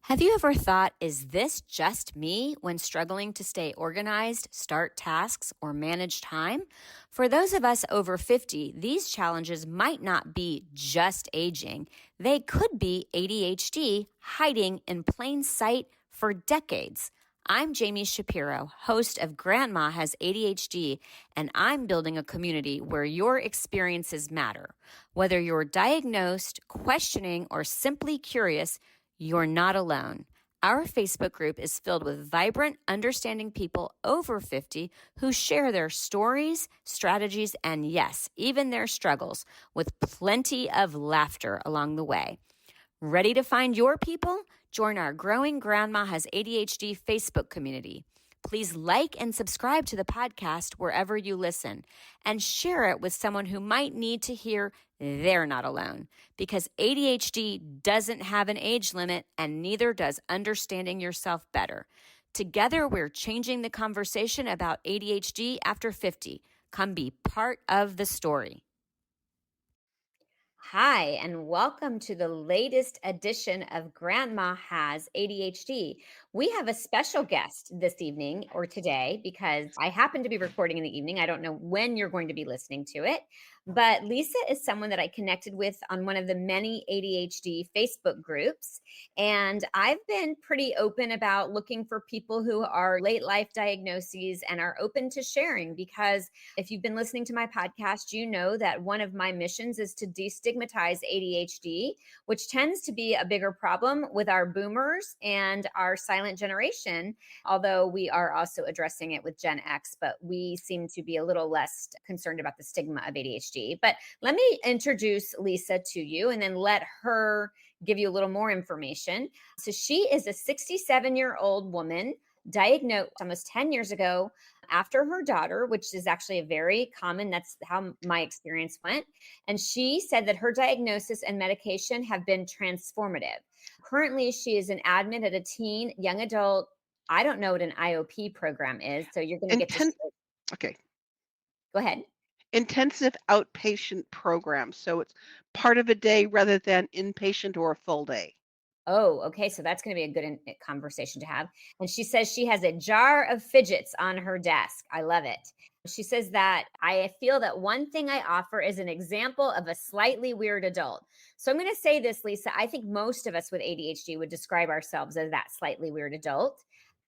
Have you ever thought, is this just me when struggling to stay organized, start tasks, or manage time? For those of us over 50, these challenges might not be just aging. They could be ADHD hiding in plain sight for decades. I'm Jami Shapiro, host of Grandma Has ADHD, and I'm building a community where your experiences matter. Whether you're diagnosed, questioning, or simply curious, you're not alone. Our Facebook group is filled with vibrant, understanding people over 50 who share their stories, strategies, and yes, even their struggles, with plenty of laughter along the way. Ready to find your people? Join our growing Grandma Has ADHD Facebook community. Please like and subscribe to the podcast wherever you listen and share it with someone who might need to hear they're not alone, because ADHD doesn't have an age limit and neither does understanding yourself better. Together, we're changing the conversation about ADHD after 50. Come be part of the story. Hi, and welcome to the latest edition of Grandma Has ADHD. We have a special guest this evening or today because I happen to be recording in the evening. I don't know when you're going to be listening to it, but Lisa is someone that I connected with on one of the many ADHD Facebook groups. And I've been pretty open about looking for people who are late life diagnoses and are open to sharing, because if you've been listening to my podcast, you know that one of my missions is to destigmatize ADHD, which tends to be a bigger problem with our boomers and our silent generation, although we are also addressing it with Gen X, but we seem to be a little less concerned about the stigma of ADHD. But let me introduce Lisa to you and then let her give you a little more information. So she is a 67-year-old woman diagnosed almost 10 years ago after her daughter, which is actually a very common, that's how my experience went. And she said that her diagnosis and medication have been transformative. Currently, she is an admin at a teen, young adult. I don't know what an IOP program is. So you're going to get to Okay. go ahead. Intensive outpatient program. So it's part of a day rather than inpatient or a full day. Oh, okay. So that's going to be a good conversation to have. And she says she has a jar of fidgets on her desk. I love it. She says that I feel that one thing I offer is an example of a slightly weird adult. So I'm going to say this, Lisa. I think most of us with ADHD would describe ourselves as that slightly weird adult.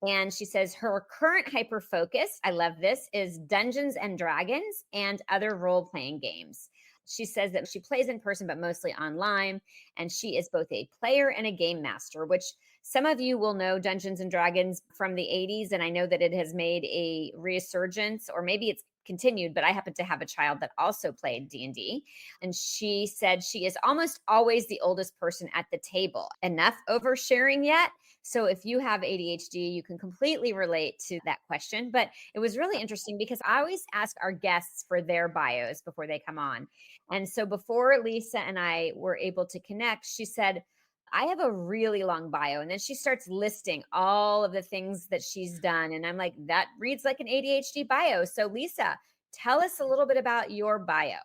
And she says her current hyper focus, I love this, is Dungeons and Dragons and other role playing games. She says that she plays in person, but mostly online. And she is both a player and a game master, which some of you will know Dungeons and Dragons from the 80s. And I know that it has made a resurgence, or maybe it's continued, but I happen to have a child that also played D&D. And she said she is almost always the oldest person at the table. Enough oversharing yet? So if you have ADHD, you can completely relate to that question. But it was really interesting because I always ask our guests for their bios before they come on. And so before Lisa and I were able to connect, she said, I have a really long bio. And then she starts listing all of the things that she's done. And I'm like, that reads like an ADHD bio. So, Lisa, tell us a little bit about your bio.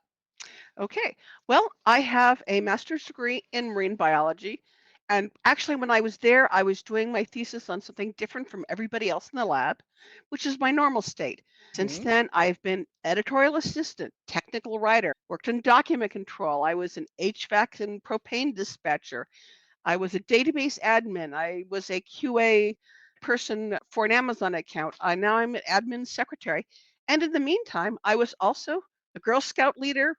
Okay. Well, I have a master's degree in marine biology. And actually, when I was there, I was doing my thesis on something different from everybody else in the lab, which is my normal state. Since Mhm. then, I've been editorial assistant, technical writer, worked in document control. I was an HVAC and propane dispatcher. I was a database admin. I was a QA person for an Amazon account. Now I'm an admin secretary. And in the meantime, I was also a Girl Scout leader,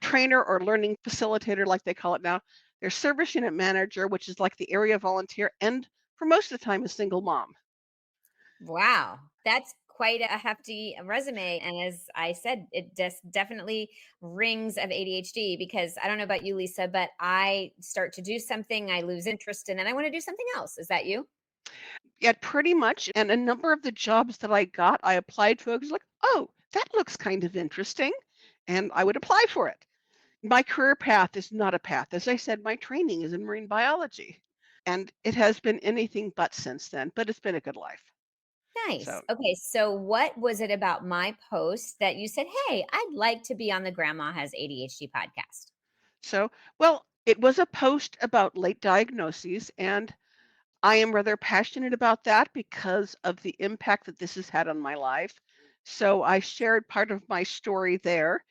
trainer, or learning facilitator, like they call it now. Their service unit manager, which is like the area volunteer, and for most of the time, a single mom. Wow, that's quite a hefty resume. And as I said, it just definitely rings of ADHD, because I don't know about you, Lisa, but I start to do something, I lose interest, and then I want to do something else. Is that you? Yeah, pretty much. And a number of the jobs that I got, I applied to. I was like, oh, that looks kind of interesting. And I would apply for it. My career path is not a path. As I said, my training is in marine biology, and it has been anything but since then, but it's been a good life. Nice. So, Okay. So, what was it about my post that you said, hey, I'd like to be on the Grandma Has ADHD podcast? so, well, it was a post about late diagnoses, and I am rather passionate about that because of the impact that this has had on my life. So I shared part of my story there.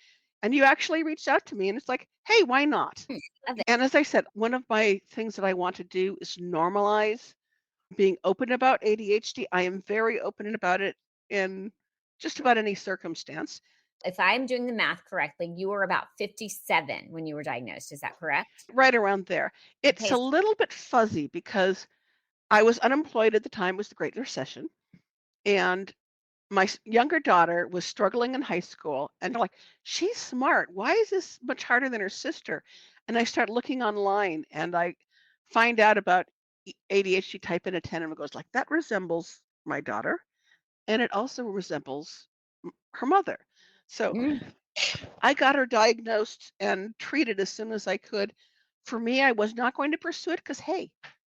And you actually reached out to me and it's like, hey, why not? Hmm, love it. And as I said, one of my things that I want to do is normalize being open about ADHD. I am very open about it in just about any circumstance. If I'm doing the math correctly, you were about 57 when you were diagnosed. Is that correct? Right around there. It's Okay. a little bit fuzzy because I was unemployed at the time, it was the Great Recession, and my younger daughter was struggling in high school, and they're like, "She's smart. Why is this much harder than her sister?" And I start looking online, and I find out about ADHD type in a 10, and it goes like, "That resembles my daughter, and it also resembles her mother." So Mm, I got her diagnosed and treated as soon as I could. For me, I was not going to pursue it because, hey,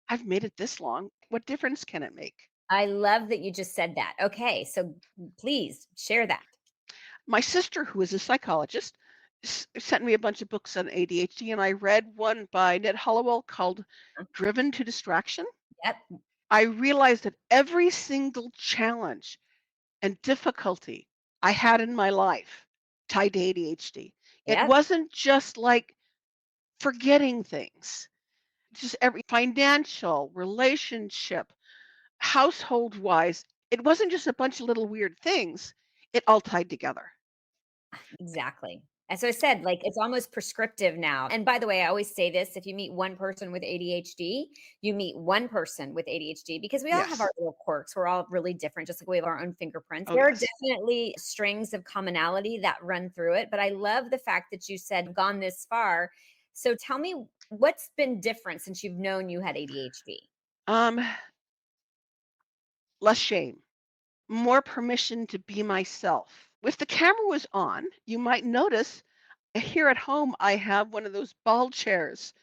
I've made it this long. What difference can it make? I love that you just said that. Okay. So please share that. My sister, who is a psychologist, sent me a bunch of books on ADHD, and I read one by Ned Hollowell called Driven to Distraction. Yep. I realized that every single challenge and difficulty I had in my life tied to ADHD. It Yep. wasn't just like forgetting things, just every financial, relationship, household wise. It wasn't just a bunch of little weird things, it all tied together. Exactly. And so I said, like, it's almost prescriptive now. And by the way, I always say this, if you meet one person with ADHD, you meet one person with ADHD because we all have our Yes. little quirks. We're all really different, just like we have our own fingerprints. Oh, There are yes. definitely strings of commonality that run through it. But I love the fact that you said gone this far. So tell me what's been different since you've known you had ADHD? Um, Less shame, more permission to be myself. If the camera was on, you might notice here at home I have one of those ball chairs,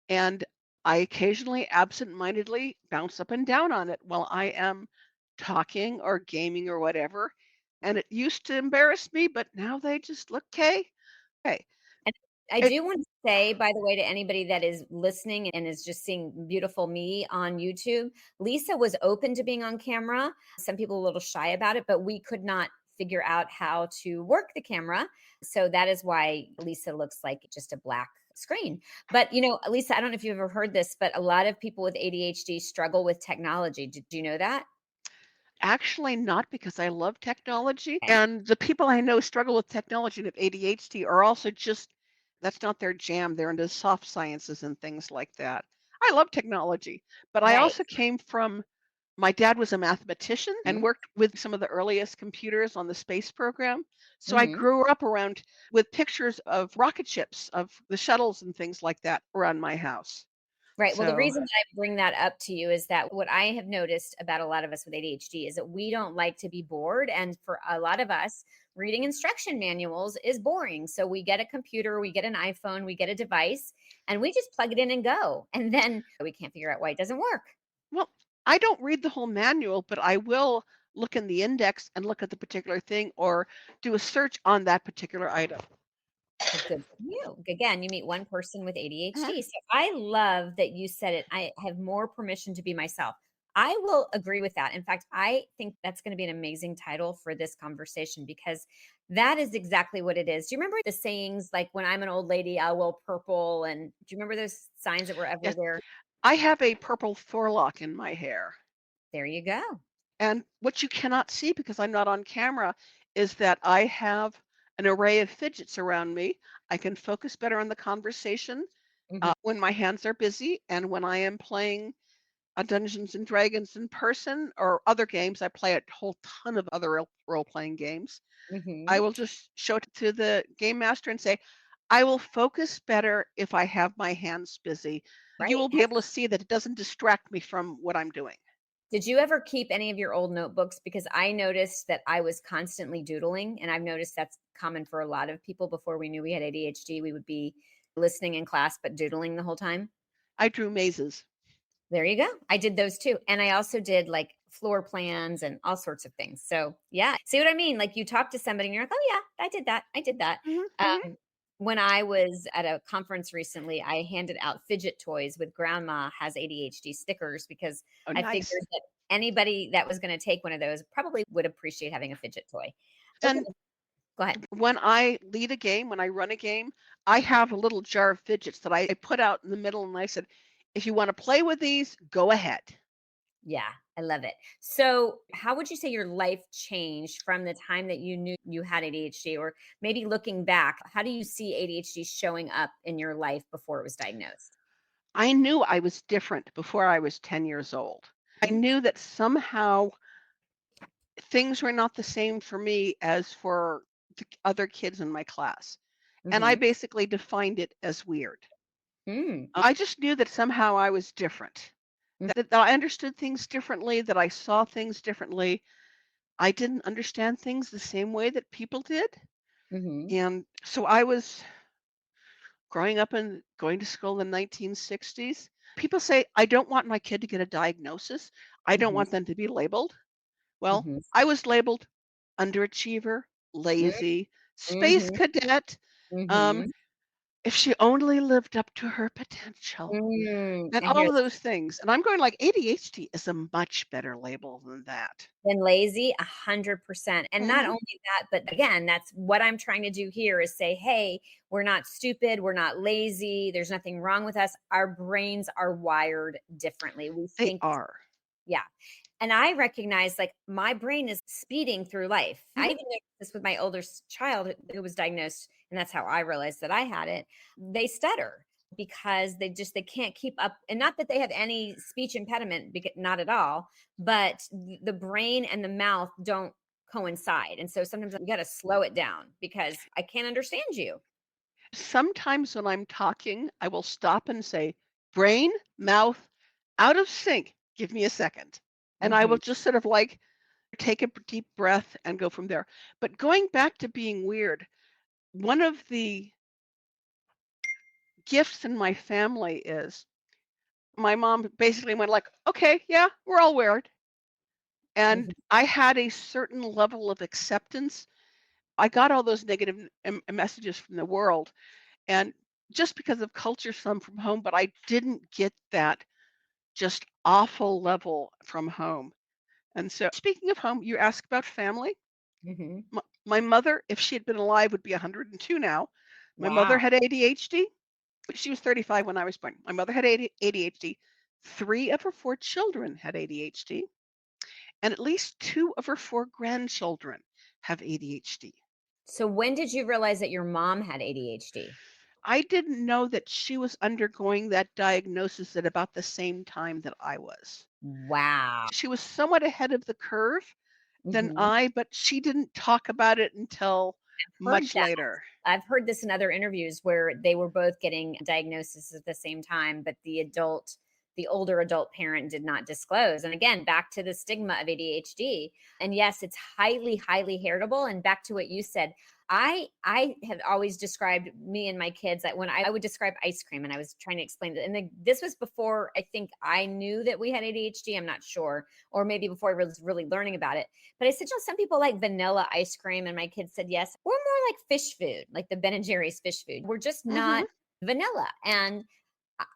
and I occasionally absent-mindedly bounce up and down on it while I am talking or gaming or whatever. And it used to embarrass me, but now they just look okay. Okay. And I It do want to say, by the way, to anybody that is listening and is just seeing beautiful me on YouTube, Lisa was open to being on camera. Some people a little shy about it, but we could not figure out how to work the camera. So that is why Lisa looks like just a black screen. But Lisa, I don't know if you've ever heard this, but a lot of people with ADHD struggle with technology. Did you know that? Actually not because I love technology, Okay. and the people I know struggle with technology and have ADHD are also just that's not their jam. They're into soft sciences and things like that. I love technology, but I Right. also came from my dad was a mathematician and worked with some of the earliest computers on the space program. So I Mm-hmm. grew up around with pictures of rocket ships, of the shuttles and things like that around my house. Right. Well, the So, reason that I bring that up to you is that what I have noticed about a lot of us with ADHD is that we don't like to be bored. And for a lot of us, reading instruction manuals is boring. So we get a computer, we get an iPhone, we get a device, and we just plug it in and go. And then we can't figure out why it doesn't work. well, I don't read the whole manual, but I will look in the index and look at the particular thing or do a search on that particular item. Well, good for you. Again, you meet one person with Mhm. ADHD. So I love that you said it. I have more permission to be myself. I will agree with that. In fact, I think that's going to be an amazing title for this conversation because that is exactly what it is. Do you remember the sayings like, when I'm an old lady, I will purple? And do you remember those signs that were Yes, everywhere? I have a purple forelock in my hair. There you go. And what you cannot see because I'm not on camera is that I have an array of fidgets around me. I can focus better on the conversation Mhm. when my hands are busy and when I am playing Dungeons and Dragons in person or other games. I play a whole ton of other role playing games. I Mhm. will just show it to the game master and say, I will focus better if I have my hands busy. You Right. will be able to see that it doesn't distract me from what I'm doing. Did you ever keep any of your old notebooks? Because I noticed that I was constantly doodling, and I've noticed that's common for a lot of people. Before we knew we had ADHD, we would be listening in class, but doodling the whole time. I drew mazes. There you go. I did those too. And I also did like floor plans and all sorts of things. So, yeah. See what I mean? Like, you talk to somebody and you're like, oh, yeah, I did that. I did that. Mhm, mhm. Um, When I was at a conference recently, I handed out fidget toys with Grandma Has ADHD stickers because Oh, I figured nice. that anybody that was going to take one of those probably would appreciate having a fidget toy. Okay, And go ahead. when I lead a game, when I run a game, I have a little jar of fidgets that I put out in the middle, and I said, if you want to play with these, go ahead. Yeah, I love it. So, how would you say your life changed from the time that you knew you had ADHD, or maybe looking back, how do you see ADHD showing up in your life before it was diagnosed? I knew I was different before I was 10 years old. I Mhm. knew that somehow things were not the same for me as for the other kids in my class. And I Mhm. basically defined it as weird. Mm. I just knew that somehow I was different, that I understood things differently, that I saw things differently. I didn't understand things the same way that people did. Mhm. And so I was growing up and going to school in the 1960s. People say, I don't want my kid to get a diagnosis. I don't Mhm. want them to be labeled. Well, Mhm. I was labeled underachiever, Mhm. lazy, space Mhm. cadet. Um, Mhm. if she only lived up to her potential, and I hear all of that. those things. And I'm going like ADHD is a much better label than that. Been lazy 100%. And not Hmm. only that, but again, that's what I'm trying to do here is say, hey, we're not stupid, we're not lazy, there's nothing wrong with us. Our brains are wired differently. We They think, are. yeah. And I recognize like my brain is speeding through life. I Mhm. even noticed this with my older child who was diagnosed, and that's how I realized that I had it. They stutter because they can't keep up, and not that they have any speech impediment, because not at all, but the brain and the mouth don't coincide. And so sometimes you got to slow it down because I can't understand you. Sometimes when I'm talking, I will stop and say, brain, mouth, out of sync. Give me a second. And I Mhm. will just sort of like take a deep breath and go from there. But going back to being weird, one of the gifts in my family is my mom basically went like, okay, yeah, we're all weird. And Mhm. I had a certain level of acceptance. I got all those negative messages from the world, and just because of culture, some from home, but I didn't get that just awful level from home. And so, speaking of home, you ask about family. Mhm. My mother, if she had been alive, would be 102 now. My mother Wow. had ADHD. She was 35 when I was born. My mother had ADHD. Three of her four children had ADHD, and at least two of her four grandchildren have ADHD. So when did you realize that your mom had ADHD? I didn't know that she was undergoing that diagnosis at about the same time that I was. Wow. She was somewhat ahead of the curve than Mhm. I, but she didn't talk about it until Heard much that. later. I've heard this in other interviews where they were both getting diagnoses at the same time, but the older adult parent did not disclose. And again, back to the stigma of ADHD. And yes, it's highly, highly heritable. And back to what you said, I have always described me and my kids that when I would describe ice cream, and I was trying to explain it, and this was before I think I knew that we had ADHD. I'm not sure, or maybe before I was really learning about it. But I said, you know, some people like vanilla ice cream. And my kids said, yes. We're more like fish food, like the Ben and Jerry's fish food. We're just not Mhm. vanilla. And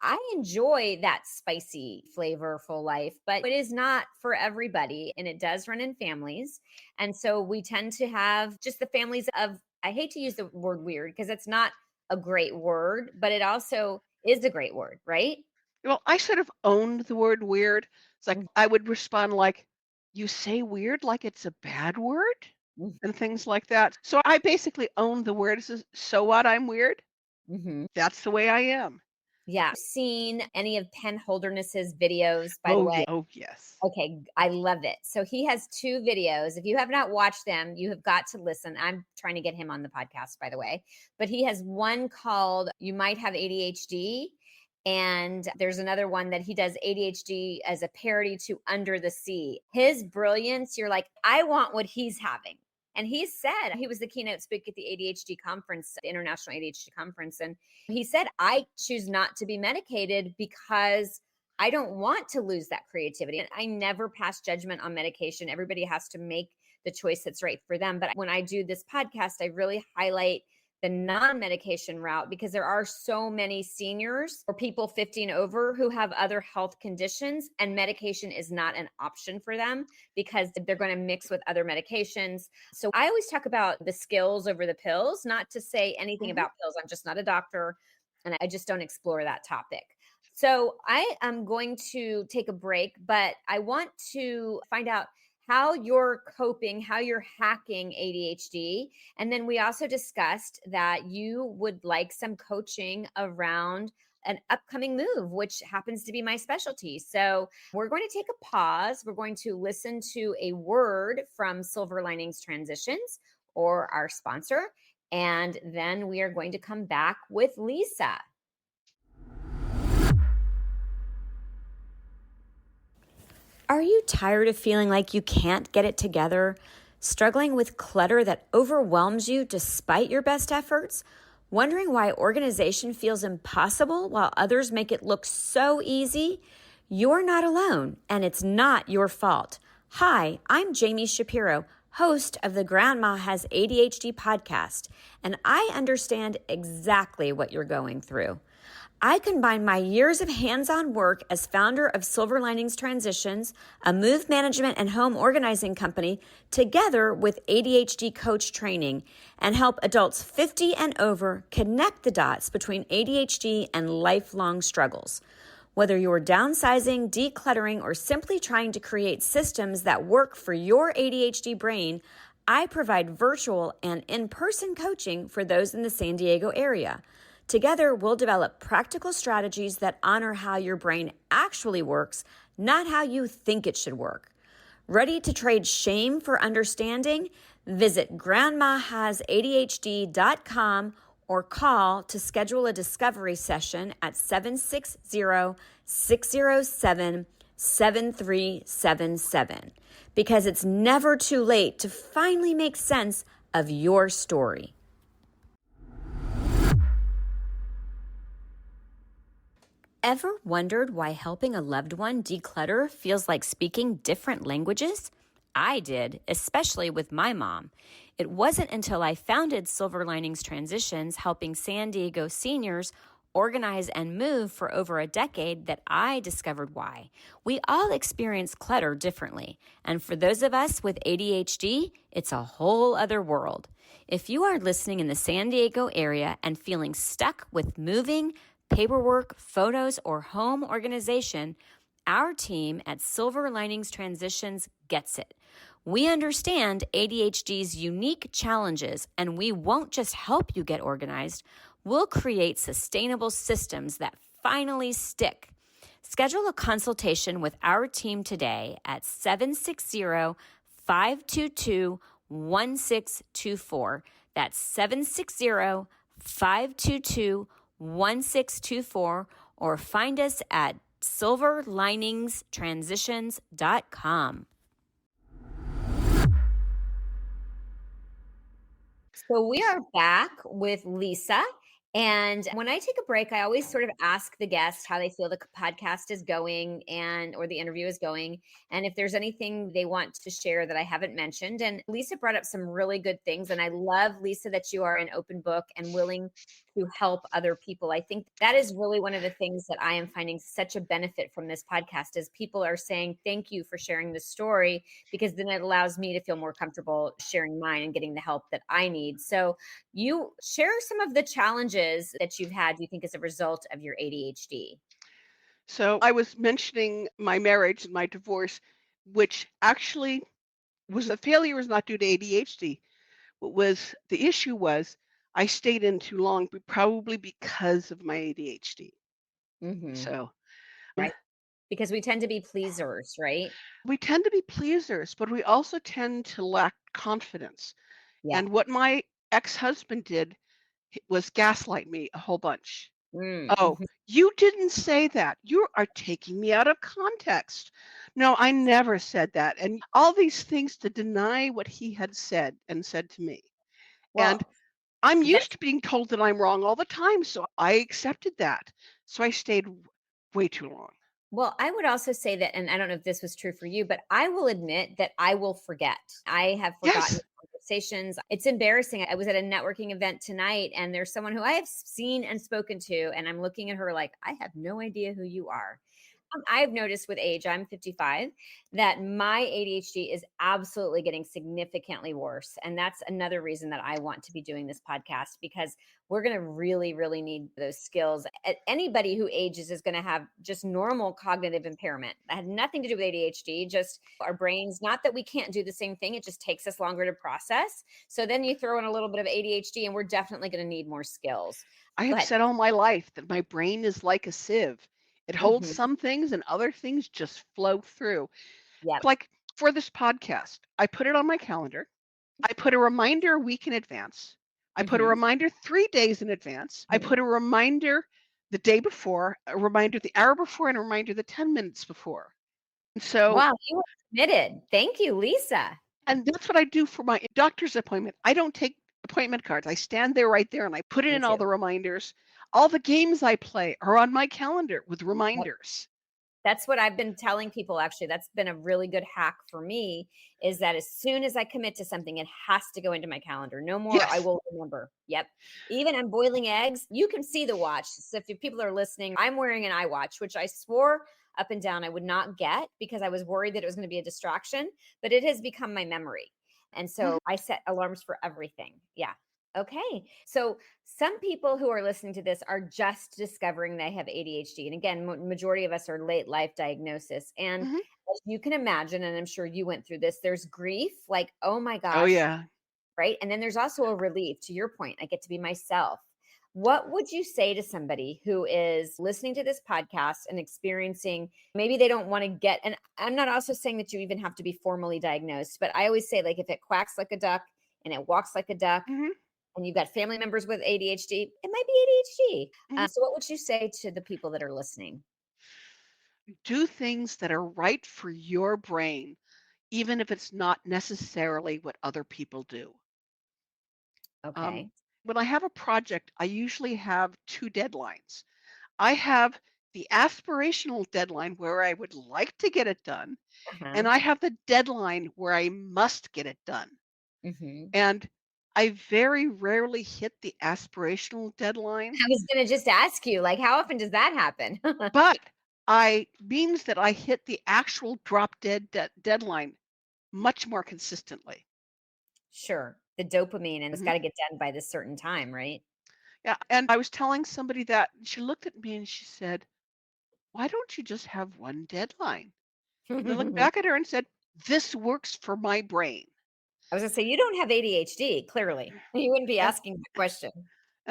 I enjoy that spicy, flavorful life, but it is not for everybody. And it does run in families. And so we tend to have just the families of, I hate to use the word weird because it's not a great word, but it also is a great word, right? Well, I sort of owned the word weird. It's like I would respond like, "You say weird like it's a bad word?" And things like that. So I basically owned the word. So what? I'm weird. Mm-hmm. That's the way I am. Yeah. Seen any of Penn Holderness's videos, by the Oh yeah. way? Oh yes. Okay, I love it. So he has 2 videos. If you have not watched them, you have got to listen. I'm trying to get him on the podcast, by the way. But he has one called You Might Have ADHD. And there's another one that he does ADHD as a parody to Under the Sea. His brilliance, you're like, I want what he's having. And he said he was the keynote speaker at the ADHD conference, the International ADHD conference. And he said, I choose not to be medicated because I don't want to lose that creativity. And I never pass judgment on medication. Everybody has to make the choice that's right for them. But when I do this podcast, I really highlight the non-medication route, because there are so many seniors or people 50 and over who have other health conditions, and medication is not an option for them because they're going to mix with other medications. So I always talk about the skills over the pills, not to say anything Mhm. about pills. I'm just not a doctor and I just don't explore that topic. So I am going to take a break, but I want to find out how you're coping, how you're hacking ADHD. And then we also discussed that you would like some coaching around an upcoming move, which happens to be my specialty. So we're going to take a pause. We're going to listen to a word from Silver Linings Transitions, or our sponsor. And then we are going to come back with Lisa. Are you tired of feeling like you can't get it together? Struggling with clutter that overwhelms you despite your best efforts? Wondering why organization feels impossible while others make it look so easy? You're not alone, and it's not your fault. Hi, I'm Jami Shapiro, host of the Grandma Has ADHD podcast, and I understand exactly what you're going through. I combine my years of hands-on work as founder of Silver Linings Transitions, a move management and home organizing company, together with ADHD coach training, and help adults 50 and over connect the dots between ADHD and lifelong struggles. Whether you're downsizing, decluttering, or simply trying to create systems that work for your ADHD brain, I provide virtual and in-person coaching for those in the San Diego area. Together, we'll develop practical strategies that honor how your brain actually works, not how you think it should work. Ready to trade shame for understanding? Visit grandmahasadhd.com or call to schedule a discovery session at 760-607-7377, because it's never too late to finally make sense of your story. Ever wondered why helping a loved one declutter feels like speaking different languages? I did, especially with my mom. It wasn't until I founded Silver Linings Transitions, helping San Diego seniors organize and move for over a decade, that I discovered why. We all experience clutter differently, and for those of us with ADHD, it's a whole other world. If you are listening in the San Diego area and feeling stuck with moving, paperwork, photos, or home organization, our team at Silver Linings Transitions gets it. We understand ADHD's unique challenges, and we won't just help you get organized. We'll create sustainable systems that finally stick. Schedule a consultation with our team today at 760-522-1624. That's 760-522-1624, or find us at silverliningstransitions.com. So we are back with Lisa. And when I take a break, I always sort of ask the guest how they feel the podcast is going, and or the interview is going, and if there's anything they want to share that I haven't mentioned. And Lisa brought up some really good things. And I love, Lisa, that you are an open book and willing to help other people. I think that is really one of the things that I am finding such a benefit from this podcast, is people are saying, thank you for sharing this story, because then it allows me to feel more comfortable sharing mine and getting the help that I need. So you share some of the challenges that you've had, you think, as a result of your ADHD. So I was mentioning my marriage and my divorce, which actually was a failure, was not due to ADHD. What was the issue was I stayed in too long, but probably because of my ADHD. Hmm. So Right. Because we tend to be pleasers, right? we tend to be pleasers, but we also tend to lack confidence. Yeah. And what my ex-husband did was gaslight me a whole bunch. "Oh, Mm-hmm. you didn't say that. You are taking me out of context." "No, I never said that." And all these things to deny what he had said and said to me. And Well, I'm that used to being told that I'm wrong all the time, so I accepted that. So I stayed way too long. Well, I would also say that, and I don't know if this was true for you, but I will admit that I will forget. I have forgotten Yes. conversations. It's embarrassing. I was at a networking event tonight and there's someone who I have seen and spoken to, and I'm looking at her like, I have no idea who you are. I've noticed with age, I'm 55, that my ADHD is absolutely getting significantly worse. And that's another reason that I want to be doing this podcast, because we're going to really, really need those skills. Anybody who ages is going to have just normal cognitive impairment. That had nothing to do with ADHD, just our brains, not that we can't do the same thing. It just takes us longer to process. So then you throw in a little bit of ADHD and we're definitely going to need more skills. I Go have ahead. said all my life that my brain is like a sieve. It holds Mhm. some things and other things just flow through. Yep. Like for this podcast, I put it on my calendar. I put a reminder a week in advance. I put a Hmm. reminder 3 days in advance. I put a reminder the day before, a reminder the hour before, and a reminder the 10 minutes before. And so, Wow, you were committed. Thank you, Lisa. and that's what I do for my doctor's appointment. I don't take appointment cards. I stand there right there and I put Me in all too. the reminders. All the games I play are on my calendar with Yep. reminders. That's what I've been telling people, actually. That's been a really good hack for me, is that as soon as I commit to something, it has to go into my calendar. No more, I Yes. will remember. Yep. Even I'm boiling eggs. You can see the watch. So if people are listening, I'm wearing an iWatch, which I swore up and down I would not get because I was worried that it was going to be a distraction, but it has become my memory. And Mhm. so I set alarms for everything. Yeah. Okay. So some people who are listening to this are just discovering they have ADHD. And again, majority of us are late life diagnosis. And Mhm. as you can imagine, and I'm sure you went through this, there's grief, like, oh my Oh, gosh, yeah. right? And then there's also a relief. To your point, I get to be myself. What would you say to somebody who is listening to this podcast and experiencing, maybe they don't want to get, and I'm not also saying that you even have to be formally diagnosed, but I always say, like, if it quacks like a duck and it walks like a duck, Mhm. and you've got family members with ADHD, it might be ADHD. Mhm. So, what would you say to the people that are listening? Do things that are right for your brain, even if it's not necessarily what other people do. Um, Okay. when I have a project, I usually have 2 deadlines. I have the aspirational deadline where I would like to get it done, and Uh-huh. I have the deadline where I must get it done. Hmm. And I very rarely hit the aspirational deadline, I was going to just ask you, like, how often does that happen? but I means that I hit the actual drop dead deadline much more consistently. Sure. The dopamine, and it's Mhm. got to get done by this certain time, right? Yeah, and I was telling somebody that, and she looked at me and she said, "Why don't you just have one deadline?" And I looked I back at her and said, "This works for my brain." was going to say, you don't have ADHD, clearly. You wouldn't be And asking that question.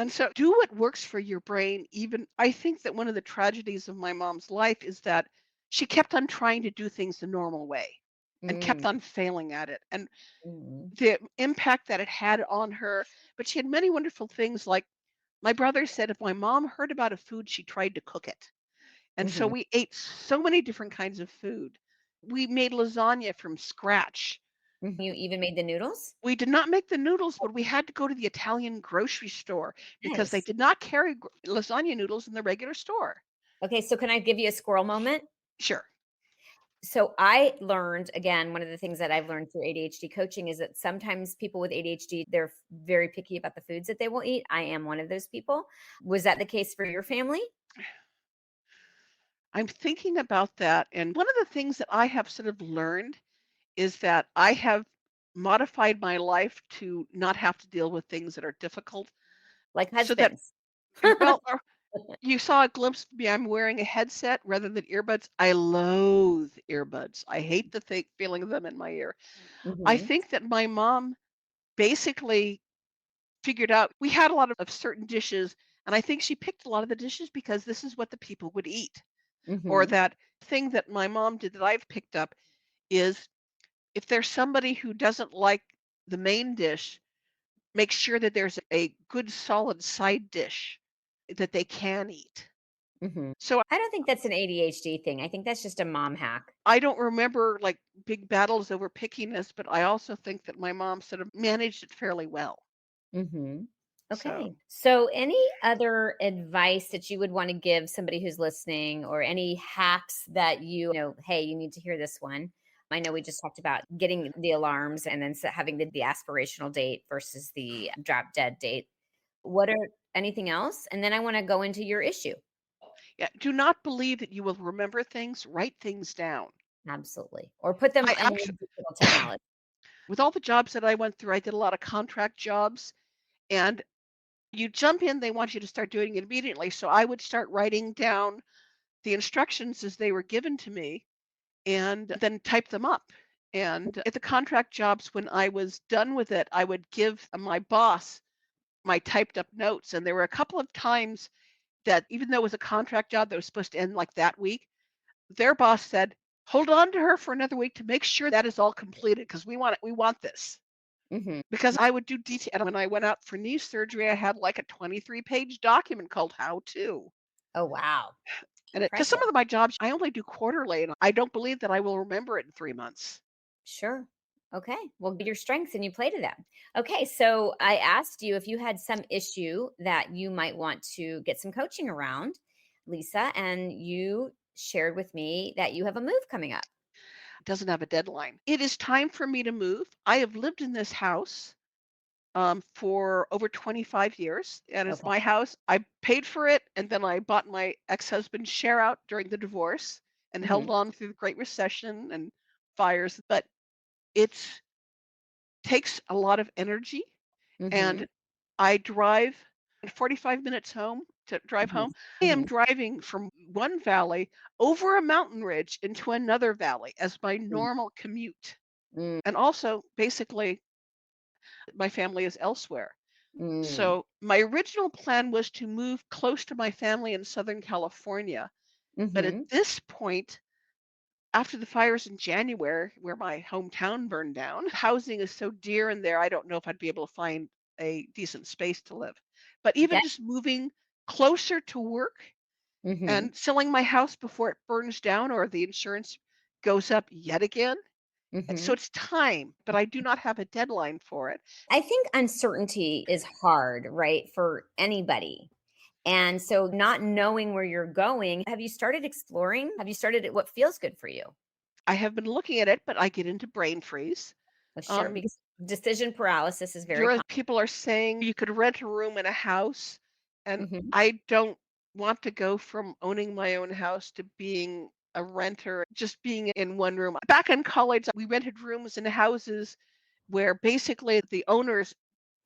so do what works for your brain. Even I think that one of the tragedies of my mom's life is that she kept on trying to do things the normal way and kept Mm, on failing at it. And mm, the impact that it had on her, but she had many wonderful things like my brother said if my mom heard about a food, she tried to cook it. And so mhm. we ate so many different kinds of food. We made lasagna from scratch. You even made the noodles? We did not make the noodles, but we had to go to the Italian grocery store because they Nice. did not carry lasagna noodles in the regular store. Okay, so can I give you a squirrel moment? Sure. So I learned, again, one of the things that I've learned through ADHD coaching is that sometimes people with ADHD, they're very picky about the foods that they will eat. I am one of those people. Was that the case for your family? I'm thinking about that. And one of the things that I have sort of learned is that I have modified my life to not have to deal with things that are difficult Like so that, husbands. well, you saw a glimpse of me. I'm wearing a headset rather than earbuds. I loathe earbuds. I hate the feeling of them in my ear. I Mhm, think that my mom basically figured out we had a lot of certain dishes, and I think she picked a lot of the dishes because this is what the people would eat. Or mhm, that thing that my mom did that I've picked up is if there's somebody who doesn't like the main dish, make sure that there's a good solid side dish that they can eat. mhm. So I don't think that's an ADHD thing. I think that's just a mom hack. I don't remember like big battles over pickiness, but I also think that my mom sort of managed it fairly well. Mhm. So Okay. So any other advice that you would want to give somebody who's listening, or any hacks that you know, hey, you need to hear this one? I know we just talked about getting the alarms and then having the aspirational date versus the drop dead date. What are anything else? And then I want to go into your issue. Yeah, do not believe that you will remember things, write things down. Absolutely. Or put them I in actually digital technology. with all the jobs that I went through, I did a lot of contract jobs, and you jump in, they want you to start doing it immediately, so I would start writing down the instructions as they were given to me and then type them up. And at the contract jobs, when I was done with it, I would give my boss my typed up notes. And there were a couple of times that even though it was a contract job that was supposed to end like that week, their boss said, hold on to her for another week to make sure that is all completed because we want this. Mhm. Because I would do detail. And when I went out for knee surgery, I had like a 23-page document called How To. Oh, wow. And because some Impressive. of my jobs I only do quarterly, and I don't believe that I will remember it in 3 months. Sure. Okay. Well, your strengths and you play to them. Okay. So I asked you if you had some issue that you might want to get some coaching around, Lisa, and you shared with me that you have a move coming up. Doesn't have a deadline. It is time for me to move. I have lived in this house for over 25 years, and it's Okay. my house. I paid for it, and then I bought my ex-husband's share out during the divorce and Hmm. held on through the Great Recession and fires. But it takes a lot of energy, Hmm. and I drive 45 minutes home to drive Hmm. home. I am Hmm. driving from one valley over a mountain ridge into another valley as my normal commute. Mm, And also, basically, my family is elsewhere. mm, So my original plan was to move close to my family in Southern California. But at mhm, this point, after the fires in January, where my hometown burned down, housing is so dear in there, I don't know if I'd be able to find a decent space to live. But even that just moving closer to work mhm, and selling my house before it burns down or the insurance goes up yet again. So mhm. it's time, but I do not have a deadline for it. I think uncertainty is hard, right, for anybody. And so not knowing where you're going, have you started exploring? Have you started at what feels good for you? I have been looking at it, but I get into brain freeze. Well, sure, Um, because decision paralysis is very there are common. people are saying you could rent a room in a house, and Mhm, I don't want to go from owning my own house to being a renter, just being in one room. Back in college, we rented rooms in houses where basically the owners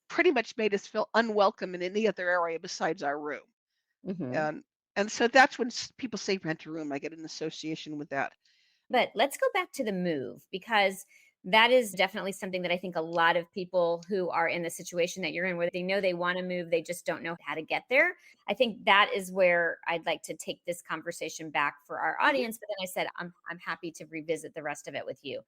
pretty much made us feel unwelcome in any other area besides our room. mhm. And and so that's when people say rent a room, I get an association with that. But let's go back to the move because that is definitely something that I think a lot of people who are in the situation that you're in, where they know they want to move, they just don't know how to get there. I think that is where I'd like to take this conversation back for our Mhm. audience. But then I said I'm happy to revisit the rest of it with you.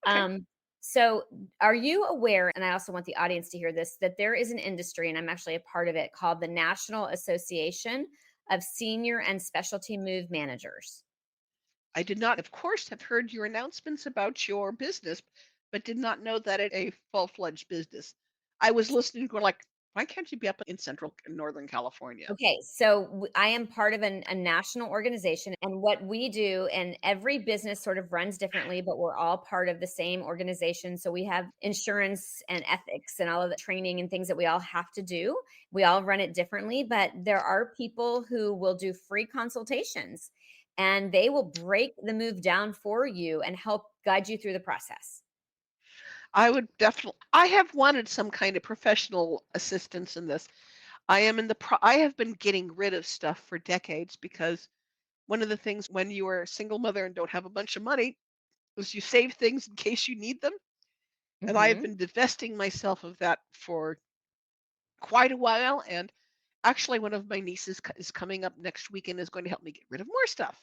Okay. Um, so, are you aware? And I also want the audience to hear this that there is an industry, and I'm actually a part of it, called the National Association of Senior and Specialty Move Managers. I did not, of course, have heard your announcements about your business, but did not know that it a full-fledged business. I was listening going like, why can't you be up in Central and Northern California? Okay, so I am part of a national organization, and what we do, and every business sort of runs differently, but we're all part of the same organization. So we have insurance and ethics and all of the training and things that we all have to do. We all run it differently, but there are people who will do free consultations and they will break the move down for you and help guide you through the process. I would definitely I have wanted some kind of professional assistance in this. I have been getting rid of stuff for decades because one of the things when you are a single mother and don't have a bunch of money is you save things in case you need them. And I have Mhm. been divesting myself of that for quite a while. And actually, one of my nieces is coming up next week and is going to help me get rid of more stuff.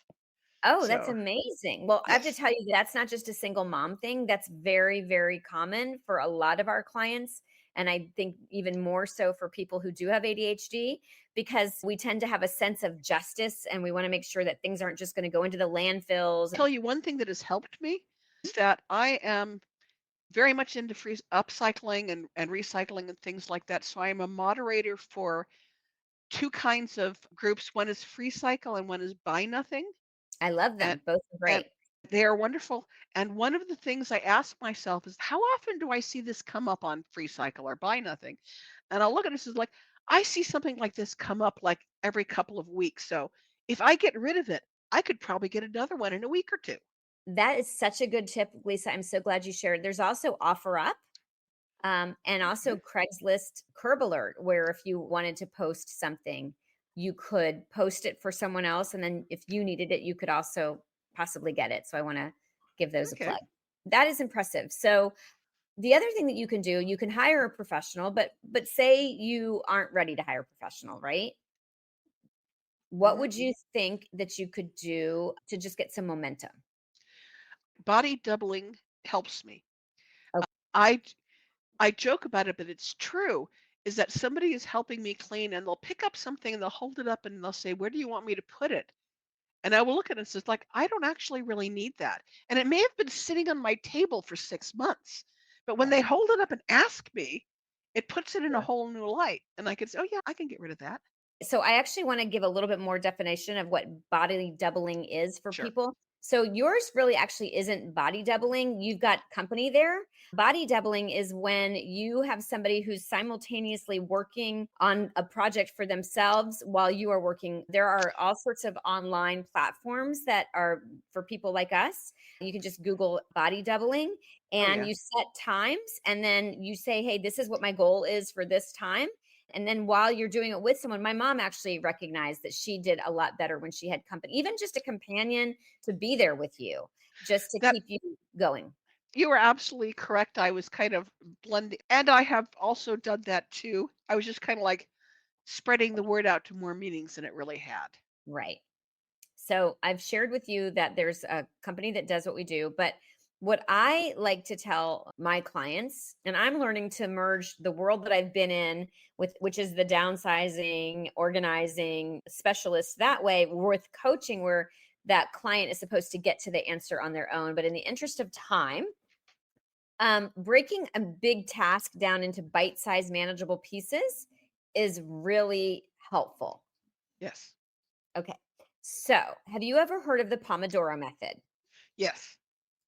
Oh, that's So, amazing. Well, I have to yes, tell you, that's not just a single mom thing. That's very, very common for a lot of our clients. And I think even more so for people who do have ADHD, because we tend to have a sense of justice and we want to make sure that things aren't just going to go into the landfills. tell you one thing that has helped me is that I am very much into free upcycling and recycling and things like that. So I am a moderator for two kinds of groups. One is free cycle and one is buy nothing. I love And them. Both are and great. They are wonderful. And one of the things I ask myself is, how often do I see this come up on Free Cycle or Buy Nothing? And I'll look at this as like, I see something like this come up like every couple of weeks. So if I get rid of it, I could probably get another one in a week or two. That is such a good tip, Lisa. I'm so glad you shared. There's also OfferUp, and also Mhm. Craigslist Curb Alert, where if you wanted to post something, you could post it for someone else, and then if you needed it, you could also possibly get it. So I want to give those a Okay. plug. That is impressive. So the other thing that you can do, you can hire a professional, but say you aren't ready to hire a professional, right? What Mhm. would you think that you could do to just get some momentum? Body doubling helps me. Oh, I I joke about it, but it's true, is that somebody is helping me clean and they'll pick up something and they'll hold it up and they'll say, "Where do you want me to put it?" And I will look at it and it's like, I don't actually really need that. And it may have been sitting on my table for 6 months, but when they right. hold it up and ask me, it puts it in a Sure. whole new light. And I can say, oh, yeah, I can get rid of that. So I actually want to give a little bit more definition of what body doubling is for Sure. people. So yours really actually isn't body doubling. You've got company there. Body doubling is when you have somebody who's simultaneously working on a project for themselves while you are working. There are all sorts of online platforms that are for people like us. You can just Google body doubling Oh, and yeah. you set times and then you say, hey, this is what my goal is for this time. And then while you're doing it with someone, my mom actually recognized that she did a lot better when she had company, even just a companion to be there with you, just to That keep you going. you are absolutely correct. I was kind of blending, and I have also done that too. I was just kind of like spreading the word out to more meetings than it really had. Right. So I've shared with you that there's a company that does what we do, but what I like to tell my clients, and I'm learning to merge the world that I've been in with, which is the downsizing, organizing specialist that way, with coaching, where that client is supposed to get to the answer on their own. But in the interest of time, breaking a big task down into bite-sized manageable pieces is really helpful. Yes. Okay. So, have you ever heard of the Pomodoro method? Yes.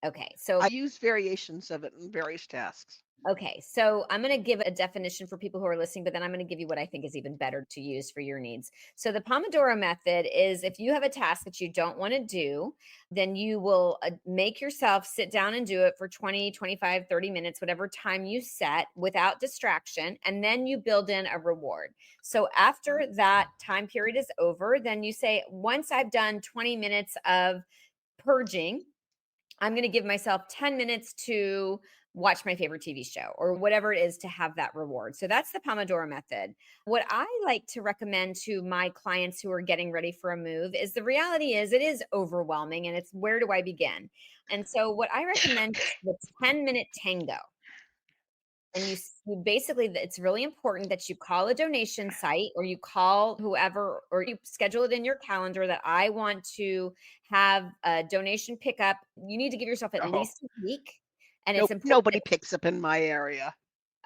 Okay. I So, use variations of it in various tasks. I'm going to give a definition for people who are listening, but then I'm going to give you what I think is even better to use for your needs. So, the Pomodoro method is if you have a task that you don't want to do, then you will make yourself sit down and do it for 20, 25, 30 minutes, whatever time you set without distraction. And then you build in a reward. So, after that time period is over, then you say, once I've done 20 minutes of purging, I'm going to give myself 10 minutes to watch my favorite TV show or whatever it is to have that reward. So that's the Pomodoro method. What I like to recommend to my clients who are getting ready for a move is the reality is it is overwhelming and it's where do I begin? And so what I recommend is the 10-minute tango. And you basically, it's really important that you call a donation site or you call whoever or you schedule it in your calendar that I want to have a donation pickup. You need to give yourself at Oh, least a week. And it's nope, important nobody that, picks up in my area.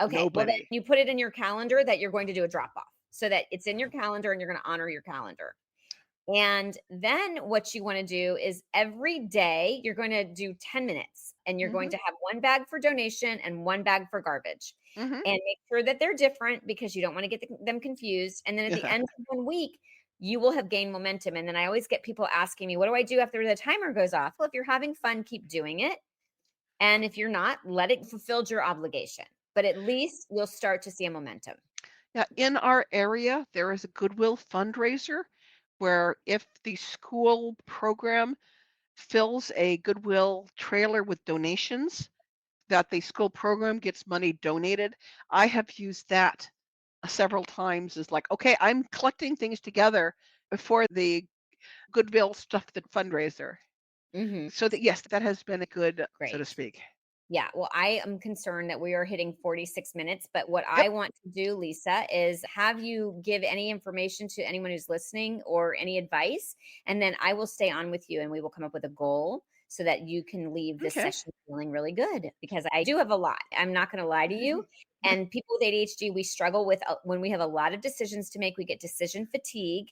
okay, well, then Nobody. you put it in your calendar that you're going to do a drop off so that it's in your calendar and you're going to honor your calendar. And then what you want to do is every day you're going to do 10 minutes and you're going Mhm, to have one bag for donation and one bag for garbage. mhm. And make sure that they're different because you don't want to get them confused. And then at the end of 1 week, you will have gained momentum. And then I always get people asking me, what do I do after the timer goes off? Well, if you're having fun, keep doing it. And if you're not, let it fulfill your obligation. But at least you'll start to see a momentum. Yeah, in our area, there is a Goodwill fundraiser where if the school program fills a Goodwill trailer with donations, that the school program gets money donated. I have used that several times as like, okay, I'm collecting things together for the Goodwill stuff that fundraiser. Hmm. So that yes, that has been a good, so to Great. speak. Yeah, well, I am concerned that we are hitting 46 minutes, but what Yep. I want to do, Lisa, is have you give any information to anyone who's listening or any advice, and then I will stay on with you and we will come up with a goal so that you can leave this Okay. session feeling really good, because I do have a lot. I'm not going to lie to you. And people with ADHD, we struggle with when we have a lot of decisions to make, we get decision fatigue.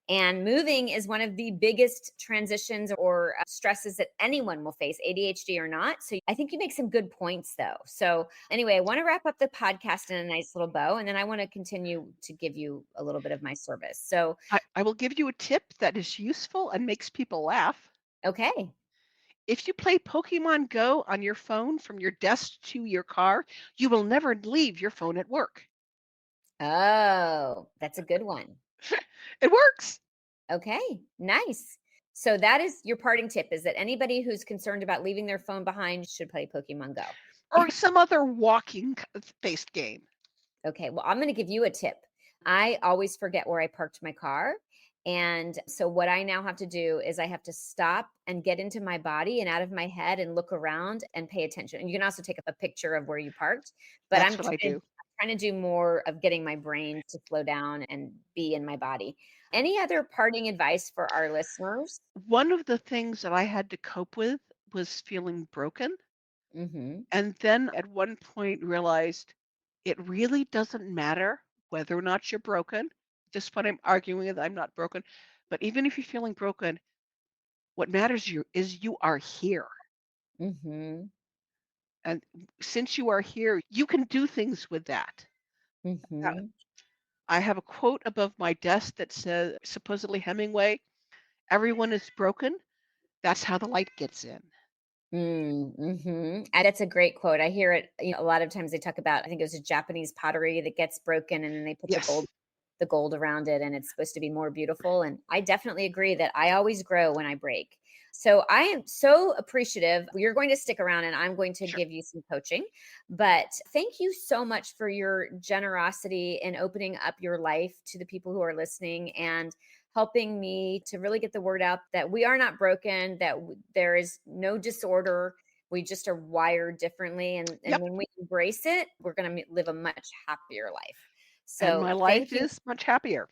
And moving is one of the biggest transitions or stresses that anyone will face, ADHD or not. So I think you make some good points, though. So, anyway, I want to wrap up the podcast in a nice little bow, and then I want to continue to give you a little bit of my service. So, I will give you a tip that is useful and makes people laugh. okay. If you play Pokemon Go on your phone from your desk to your car, you will never leave your phone at work. Oh, that's a good one. It works. Okay, nice. So that is your parting tip, is that anybody who's concerned about leaving their phone behind should play Pokemon Go. Or some other walking based game. Okay, well, I'm going to give you a tip. I always forget where I parked my car. And so, what I now have to do is I have to stop and get into my body and out of my head and look around and pay attention. And you can also take a picture of where you parked. But That's what I do. I'm trying to do more of getting my brain to slow down and be in my body. Any other parting advice for our listeners? One of the things that I had to cope with was feeling broken. Hmm. And then at one point realized it really doesn't matter whether or not you're broken. At this point, I'm arguing that I'm not broken. But even if you're feeling broken, what matters is you are here. Hmm. And since you are here, you can do things with that. Now, Hmm. I have a quote above my desk that says, supposedly Hemingway, everyone is broken. That's how the light gets in. Mm-hmm. And that's a great quote. I hear it, a lot of times they talk about, I think it was a Japanese pottery that gets broken and then they put Yes. the gold around it, and it's supposed to be more beautiful. And I definitely agree that I always grow when I break. So I am so appreciative. You're going to stick around and I'm going to Sure. give you some coaching. But thank you so much for your generosity in opening up your life to the people who are listening and helping me to really get the word out that we are not broken, that there is no disorder. We just are wired differently. And Yep. when we embrace it, we're going to live a much happier life. And So my thank life you. is much happier.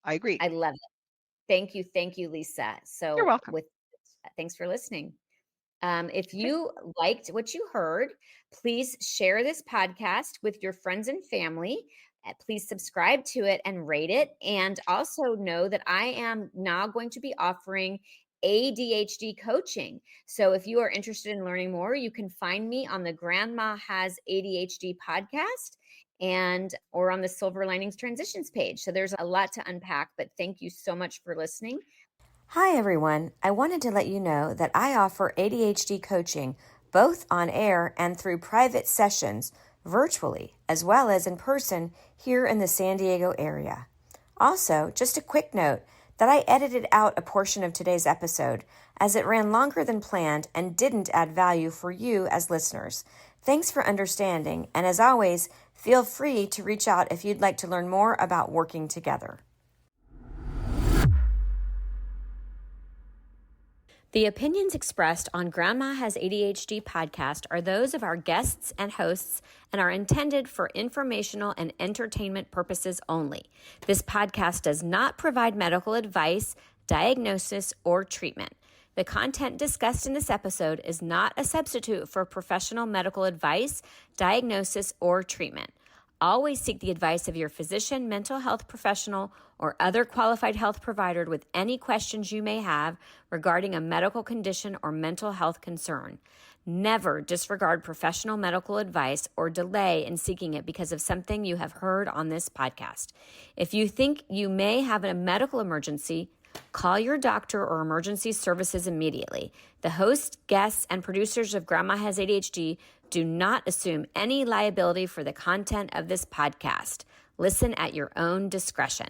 I agree. I love it. Thank you. Thank you, Lisa. You're So welcome. thanks for listening. If Okay. you liked what you heard, please share this podcast with your friends and family. Please subscribe to it and rate it. And also know that I am now going to be offering ADHD coaching. So if you are interested in learning more, you can find me on the Grandma Has ADHD podcast and or on the Silver Linings Transitions page. So there's a lot to unpack, but thank you so much for listening. Hi, everyone. I wanted to let you know that I offer ADHD coaching both on air and through private sessions virtually, as well as in person here in the San Diego area. Also, just a quick note that I edited out a portion of today's episode as it ran longer than planned and didn't add value for you as listeners. Thanks for understanding, and as always, feel free to reach out if you'd like to learn more about working together. The opinions expressed on Grandma Has ADHD podcast are those of our guests and hosts and are intended for informational and entertainment purposes only. This podcast does not provide medical advice, diagnosis, or treatment. The content discussed in this episode is not a substitute for professional medical advice, diagnosis, or treatment. Always seek the advice of your physician, mental health professional, or other qualified health provider with any questions you may have regarding a medical condition or mental health concern. Never disregard professional medical advice or delay in seeking it because of something you have heard on this podcast. If you think you may have a medical emergency, call your doctor or emergency services immediately. The host, guests, and producers of Grandma Has ADHD do not assume any liability for the content of this podcast. Listen at your own discretion.